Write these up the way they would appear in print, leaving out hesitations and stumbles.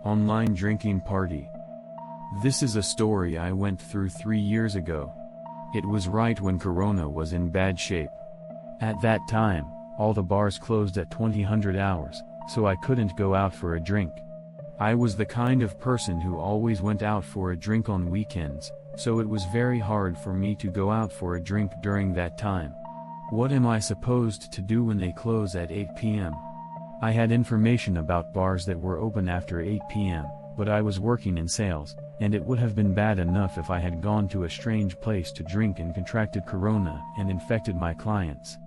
Online drinking party. This is a story I went through 3 years ago. It was right when Corona was in bad shape. At that time, all the bars closed at 2000 hours, so I couldn't go out for a drink. I was the kind of person who always went out for a drink on weekends, so it was very hard for me to go out for a drink during that time. What am I supposed to do when they close at 8 p.m.? I had information about bars that were open after 8 p.m., but I was working in sales, and it would have been bad enough if I had gone to a strange place to drink and contracted corona and infected my clients.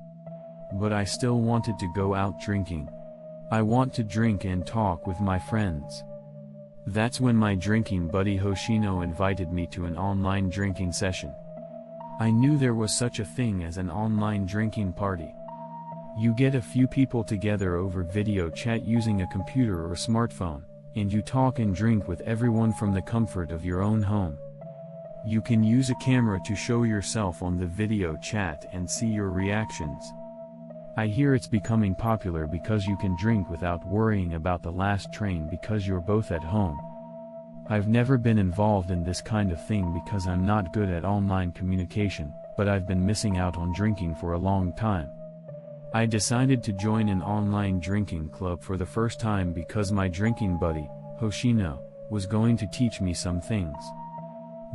But I still wanted to go out drinking. I want to drink and talk with my friends. That's when my drinking buddy Hoshino invited me to an online drinking session. I knew there was such a thing as an online drinking party. You get a few people together over video chat using a computer or smartphone, and you talk and drink with everyone from the comfort of your own home. You can use a camera to show yourself on the video chat and see your reactions. I hear it's becoming popular because you can drink without worrying about the last train because you're both at home. I've never been involved in this kind of thing because I'm not good at online communication, but I've been missing out on drinking for a long time. I decided to join an online drinking club for the first time because my drinking buddy, Hoshino, was going to teach me some things.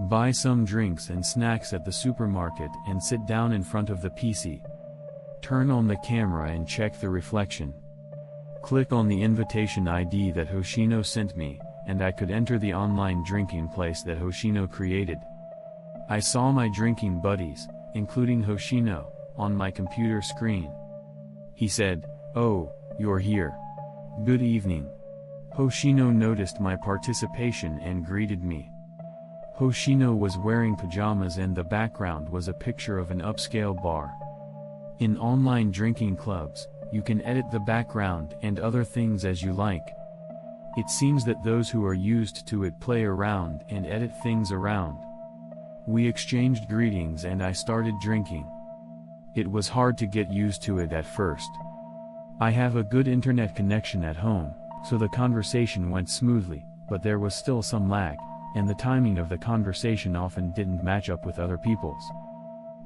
Buy some drinks and snacks at the supermarket and sit down in front of the PC. Turn on the camera and check the reflection. Click on the invitation ID that Hoshino sent me, and I could enter the online drinking place that Hoshino created. I saw my drinking buddies, including Hoshino, on my computer screen. He said, "Oh, you're here. Good evening." Hoshino noticed my participation and greeted me. Hoshino was wearing pajamas and the background was a picture of an upscale bar. In online drinking clubs, you can edit the background and other things as you like. It seems that those who are used to it play around and edit things around. We exchanged greetings and I started drinking. It was hard to get used to it at first. I have a good internet connection at home, so the conversation went smoothly, but there was still some lag, and the timing of the conversation often didn't match up with other people's.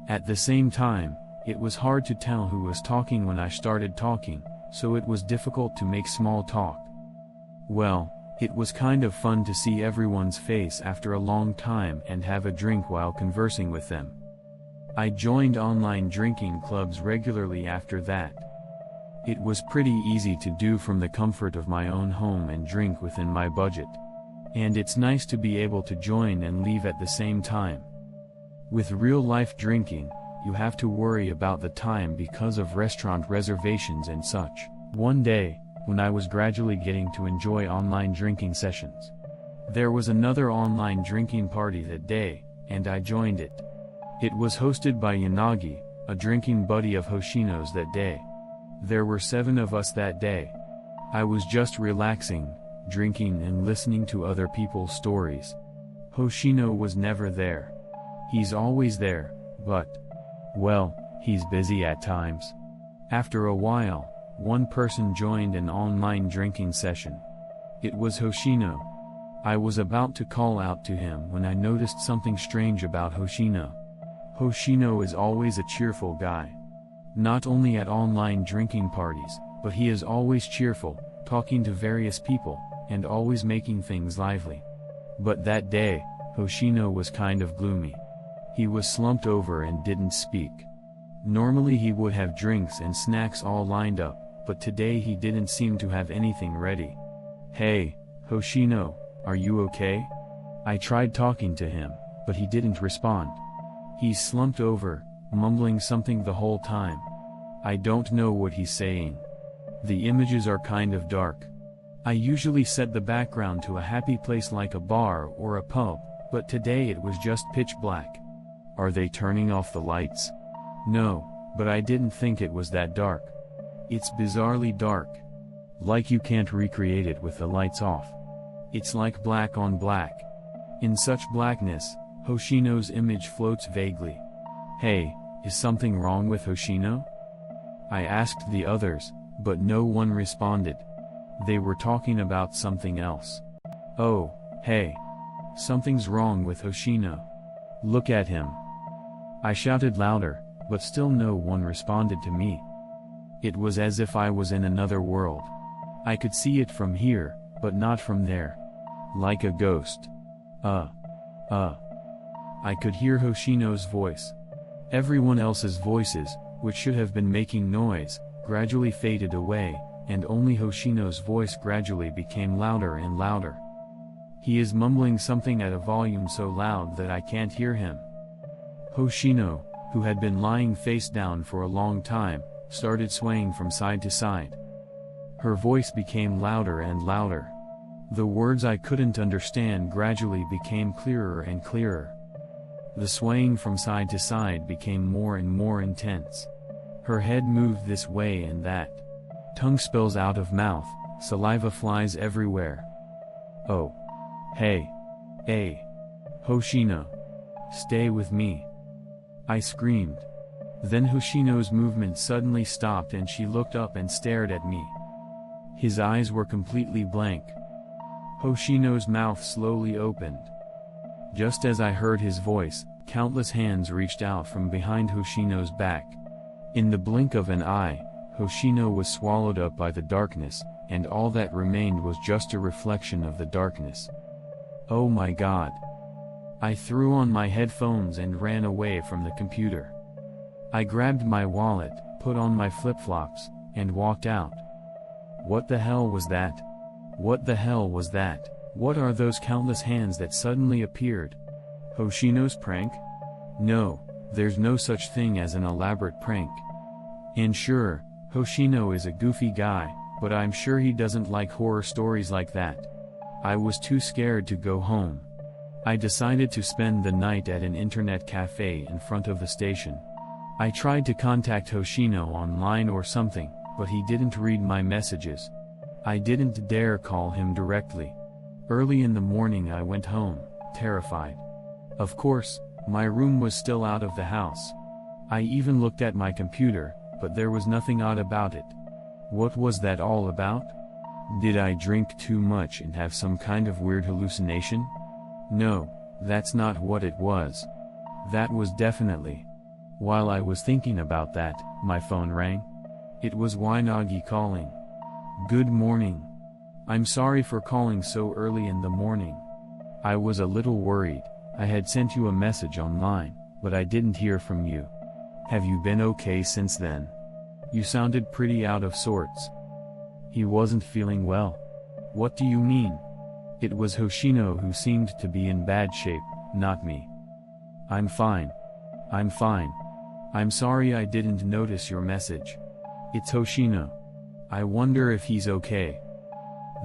At the same time, it was hard to tell who was talking when I started talking, so it was difficult to make small talk. Well, it was kind of fun to see everyone's face after a long time and have a drink while conversing with them. I joined online drinking clubs regularly after that. It was pretty easy to do from the comfort of my own home and drink within my budget. And it's nice to be able to join and leave at the same time. With real-life drinking, you have to worry about the time because of restaurant reservations and such. One day, when I was gradually getting to enjoy online drinking sessions, there was another online drinking party that day, and I joined it. It was hosted by Yanagi, a drinking buddy of Hoshino's that day. There were 7 of us that day. I was just relaxing, drinking and listening to other people's stories. Hoshino was never there. He's always there, but, well, he's busy at times. After a while, one person joined an online drinking session. It was Hoshino. I was about to call out to him when I noticed something strange about Hoshino. Hoshino is always a cheerful guy. Not only at online drinking parties, but he is always cheerful, talking to various people, and always making things lively. But that day, Hoshino was kind of gloomy. He was slumped over and didn't speak. Normally he would have drinks and snacks all lined up, but today he didn't seem to have anything ready. "Hey, Hoshino, are you okay?" I tried talking to him, but he didn't respond. He's slumped over, mumbling something the whole time. I don't know what he's saying. The images are kind of dark. I usually set the background to a happy place like a bar or a pub, but today it was just pitch black. Are they turning off the lights? No, but I didn't think it was that dark. It's bizarrely dark. Like you can't recreate it with the lights off. It's like black on black. In such blackness, Hoshino's image floats vaguely. "Hey, is something wrong with Hoshino?" I asked the others, but no one responded. They were talking about something else. Oh, hey. Something's wrong with Hoshino. Look at him. I shouted louder, but still no one responded to me. It was as if I was in another world. I could see it from here, but not from there. Like a ghost. I could hear Hoshino's voice. Everyone else's voices, which should have been making noise, gradually faded away, and only Hoshino's voice gradually became louder and louder. He is mumbling something at a volume so loud that I can't hear him. Hoshino, who had been lying face down for a long time, started swaying from side to side. Her voice became louder and louder. The words I couldn't understand gradually became clearer and clearer. The swaying from side to side became more and more intense. Her head moved this way and that. Tongue spills out of mouth, saliva flies everywhere. Oh. Hey. Hoshino. Stay with me. I screamed. Then Hoshino's movement suddenly stopped and she looked up and stared at me. His eyes were completely blank. Hoshino's mouth slowly opened. Just as I heard his voice, countless hands reached out from behind Hoshino's back. In the blink of an eye, Hoshino was swallowed up by the darkness, and all that remained was just a reflection of the darkness. Oh my God. I threw on my headphones and ran away from the computer. I grabbed my wallet, put on my flip-flops, and walked out. What the hell was that? What the hell was that? What are those countless hands that suddenly appeared? Hoshino's prank? No, there's no such thing as an elaborate prank. And sure, Hoshino is a goofy guy, but I'm sure he doesn't like horror stories like that. I was too scared to go home. I decided to spend the night at an internet cafe in front of the station. I tried to contact Hoshino online or something, but he didn't read my messages. I didn't dare call him directly. Early in the morning I went home, terrified. Of course, my room was still out of the house. I even looked at my computer, but there was nothing odd about it. What was that all about? Did I drink too much and have some kind of weird hallucination? No, that's not what it was. That was definitely. While I was thinking about that, my phone rang. It was Wainagi calling. Good morning. I'm sorry for calling so early in the morning. I was a little worried. I had sent you a message online, but I didn't hear from you. Have you been okay since then? You sounded pretty out of sorts. He wasn't feeling well. What do you mean? It was Hoshino who seemed to be in bad shape, not me. I'm fine. I'm fine. I'm sorry I didn't notice your message. It's Hoshino. I wonder if he's okay.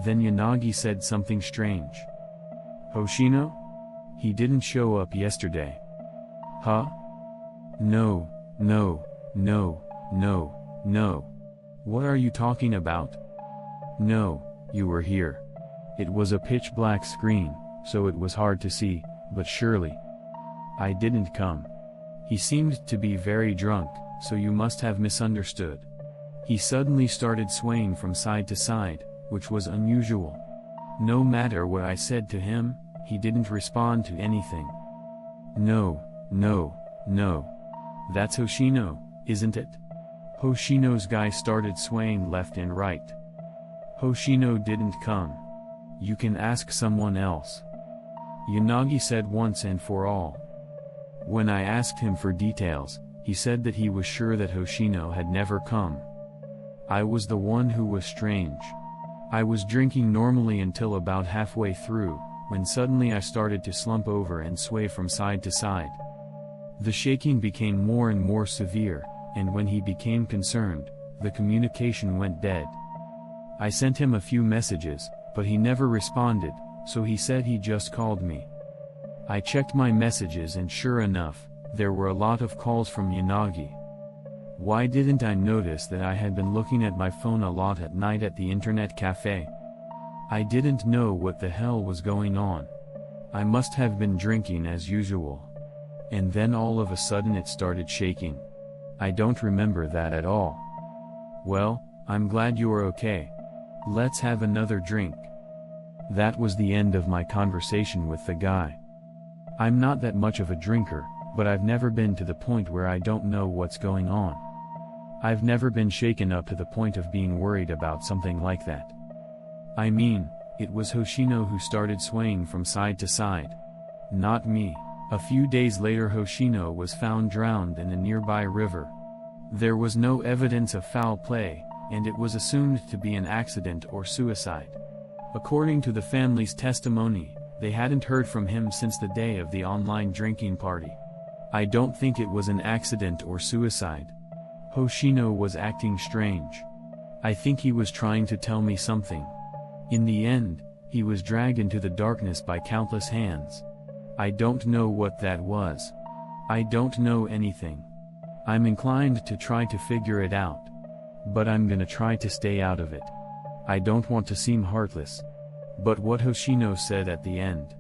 Then Yanagi said something strange. Hoshino? He didn't show up yesterday. Huh? No. What are you talking about? No, you were here. It was a pitch black screen, so it was hard to see, but surely. I didn't come. He seemed to be very drunk, so you must have misunderstood. He suddenly started swaying from side to side, which was unusual. No matter what I said to him, he didn't respond to anything. No. That's Hoshino, isn't it? Hoshino's guy started swaying left and right. Hoshino didn't come. You can ask someone else. Yanagi said once and for all. When I asked him for details, he said that he was sure that Hoshino had never come. I was the one who was strange. I was drinking normally until about halfway through, when suddenly I started to slump over and sway from side to side. The shaking became more and more severe, and when he became concerned, the communication went dead. I sent him a few messages, but he never responded, so he said he just called me. I checked my messages and sure enough, there were a lot of calls from Yanagi. Why didn't I notice that I had been looking at my phone a lot at night at the internet cafe? I didn't know what the hell was going on. I must have been drinking as usual. And then all of a sudden it started shaking. I don't remember that at all. Well, I'm glad you're okay. Let's have another drink. That was the end of my conversation with the guy. I'm not that much of a drinker, but I've never been to the point where I don't know what's going on. I've never been shaken up to the point of being worried about something like that. I mean, it was Hoshino who started swaying from side to side. Not me. A few days later Hoshino was found drowned in a nearby river. There was no evidence of foul play, and it was assumed to be an accident or suicide. According to the family's testimony, they hadn't heard from him since the day of the online drinking party. I don't think it was an accident or suicide. Hoshino was acting strange. I think he was trying to tell me something. In the end, he was dragged into the darkness by countless hands. I don't know what that was. I don't know anything. I'm inclined to try to figure it out. But I'm gonna try to stay out of it. I don't want to seem heartless. But what Hoshino said at the end,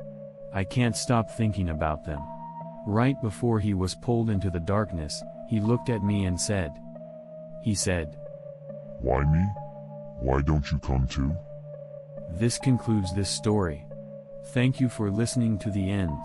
I can't stop thinking about them. Right before he was pulled into the darkness, he looked at me and said, "Why me? Why don't you come too?" This concludes this story. Thank you for listening to the end.